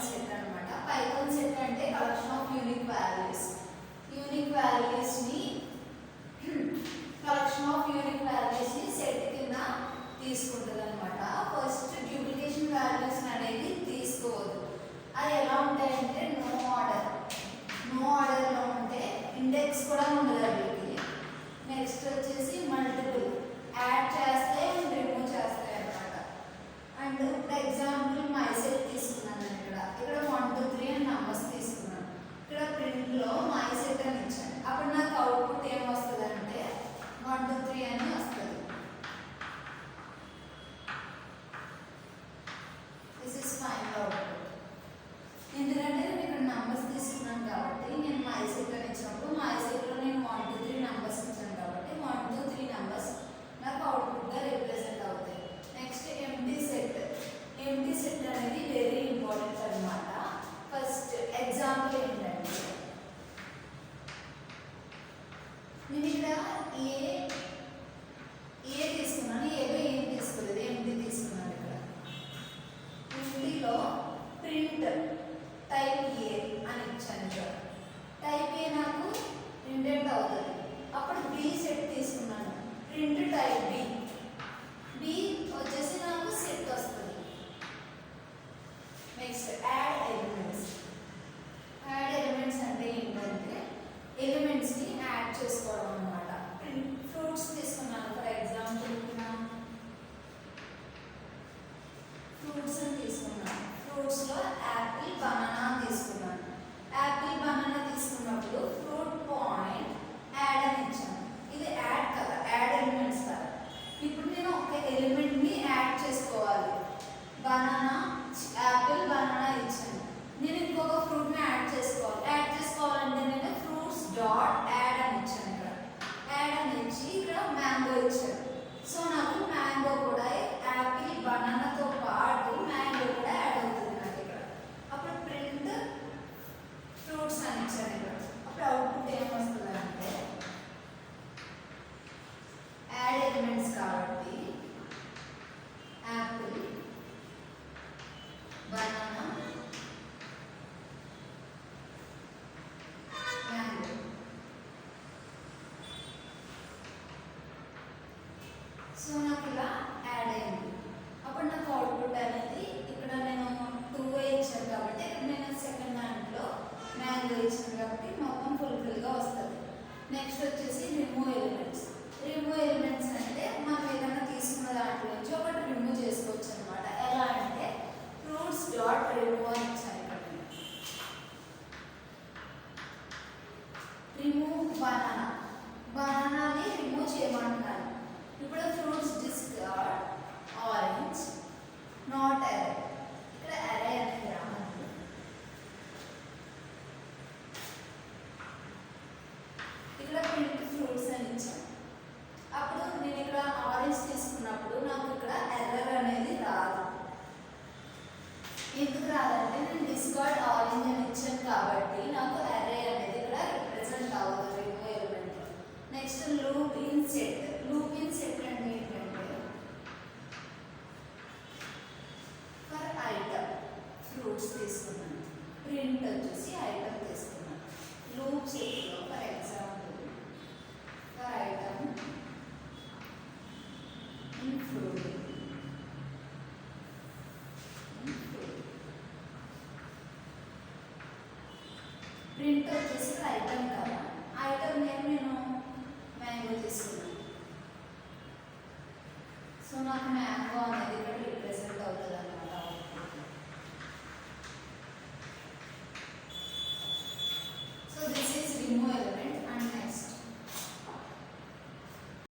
Python set అన్నమాట. Python set అంటే collection of unique values. Unique values ని collection of unique values ని set కింద తీసుకుంటుంది అనమాట. ఫస్ట్ డ్యూప్లికేషన్ వాల్యూస్ అనేది తీసుకోవద్దు. అది ఎలా ఉంటాయంటే నో ఆర్డర్లో ఉంటే ఇండెక్స్ కూడా ఉండదు వీటికి. నెక్స్ట్ వచ్చేసి మల్టిపుల్ యాడ్ చేస్తే రిమూవ్ చేస్తాయి అన్నమాట. అండ్ ఇప్పుడు ఎగ్జాంపుల్ మై సెట్ తీసుకున్నాను నేను. ఇక్కడ 1 2 3 అని నంబర్స్ తీసుకున్నాను. ఇక్కడ ప్రింట్లో మై సెట్ అని ఇచ్చాను. అప్పుడు నాకు అవుట్పుట్ ఏం వస్తుంది అంటే 1 2 3 అని వస్తుంది. This is final output. ఎందుకంటే నేను ఇక్కడ నంబర్స్ తీసుకున్నాను కాబట్టి నేను మై సెట్ అని ఇచ్చినప్పుడు మై సెట్లో నేను 1 2 3 నంబర్స్ ఇచ్చాను కాబట్టి 1 2 3 నంబర్స్ నాకు అవుట్పుట్గా రిప్రజెంట్ అవుతాయి. Next empty set. Empty set అనేది వెరీ ఇంపార్టెంట్ అనమాట. ఫస్ట్ ఎగ్జాంపుల్ ఏంటంటే నేను ఇక్కడ ఏ తీసుకున్నాను. ఏదో ఏం తీసుకోలేదు, ఎంప్టీ తీసుకున్నాను. ఇక్కడ ఎంప్టీలో ప్రింట్ టైప్ ఏ అని ఇచ్చాను. ఇక్కడ టైప్ ఏ నాకు ప్రింటెడ్ అవుతుంది. అప్పుడు బి సెట్ తీసుకున్నాను. Print type B. బి వచ్చేసి నాకు సెట్ వస్తుంది. Next add elements. Add elements అంటే ఏంటంటే ఎలిమెంట్స్ని యాడ్ చేసుకోవడం అనమాట. ఫ్రూట్స్ తీసుకున్నాను. ఫర్ ఎగ్జాంపుల్ ఫ్రూట్స్ అని తీసుకున్నాను. ఫ్రూట్స్లో యాపిల్ బనానా తీసుకున్నాను. యాపిల్ బనానా తీసుకున్నప్పుడు ఫ్రూట్ పాయింట్ యాడ్ అని ఇచ్చాను. ఇది యాడ్ కదా, యాడ్ ఎలిమెంట్స్ కదా. ఇప్పుడు నేను ఒక ఎలిమెంట్ని యాడ్ చేసుకోవాలి. బనానా యాపిల్ బనానా ఇచ్చాను. నేను ఇంకొక ఫ్రూట్ని యాడ్ చేసుకోవాలి. యాడ్ చేసుకోవాలంటే నేను ఫ్రూట్స్ డాట్ యాడ్ అని ఇచ్చాను. ఇక్కడ యాడ్ అని ఇచ్చి ఇక్కడ మ్యాంగో ఇచ్చాను. సో నాకు మ్యాంగో కూడా యాపిల్ బనానాతో పాటు మ్యాంగో కూడా యాడ్ అవుతుంది నాకు ఇక్కడ. అప్పుడు ప్రింట్ ఫ్రూట్స్ అని ఇచ్చాను. ఇక్కడ అప్పుడు అవుట్పుట్ ఏమొస్తుంది అంటే యాడ్ ఎలిమెంట్స్ కాబట్టి యాపిల్ బనానా మ్యాంగో. సో నాకు ఇలా యాడ్ అయింది. అప్పుడు నాకు అవుట్పుట్ అనేది ఇక్కడ నేను 2 ఇచ్చాను కాబట్టి నేను సెకండ్ దాంట్లో మ్యాంగో ఇచ్చాను కాబట్టి మొత్తం ఫుల్ఫిల్గా వస్తుంది. నెక్స్ట్ వచ్చేసి రిమూవ్ ఎలిమెంట్స్. రిమూవ్ ఎలిమెంట్స్ అంటే మనం ఏదైనా తీసుకున్న దాంట్లో నుంచి ఒకటి రిమూవ్ చేసుకోవచ్చు అనమాట. ఎలా అంటే ఫ్రూట్స్ డాట్ రిమూవ్ అని ఇచ్చాను. ఇక్కడ రిమూవ్ బనానా. బనానాని రిమూవ్ చేయమంటున్నాను. ఇప్పుడు ఫ్రూట్స్ డిస్కార్డ్ ఆరెంజ్ నాట్ అరే. ఇక్కడ అరే అనేది రావాలి. ఇక్కడ ప్రింట్ ఫ్రూట్స్ అని ఇచ్చాను. అప్పుడు నేను ఇక్కడ ఆరెంజ్ తీసుకున్నప్పుడు నాకు ఇక్కడ ఎర్రర్ అనేది రాదు. ఎందుకు రాదంటే నేను డిస్కార్డ్ ఆరెంజ్ అని ఇచ్చాను కాబట్టి నాకు అరే అనేది ఇక్కడ రిప్రజెంట్ అవుతుంది remove element. Next loop in set. Loop in set అంటే ఏంటంటే ఫర్ ఐటమ్ ఫ్రూట్స్ తీసుకున్నాను. ప్రింట్ వచ్చేసి ఐటమ్ తీసుకున్నాను. లూప్ సెట్లో for example for item in fruit. Print వచ్చేసి ఐటమ్ కదా. ఐటమ్ నేను మ్యాంగో తీసుకున్నాను. సో నాకు మ్యాంగో అనేది ఇక్కడ రిప్రజెంట్ అవుతుంది అన్నమాట.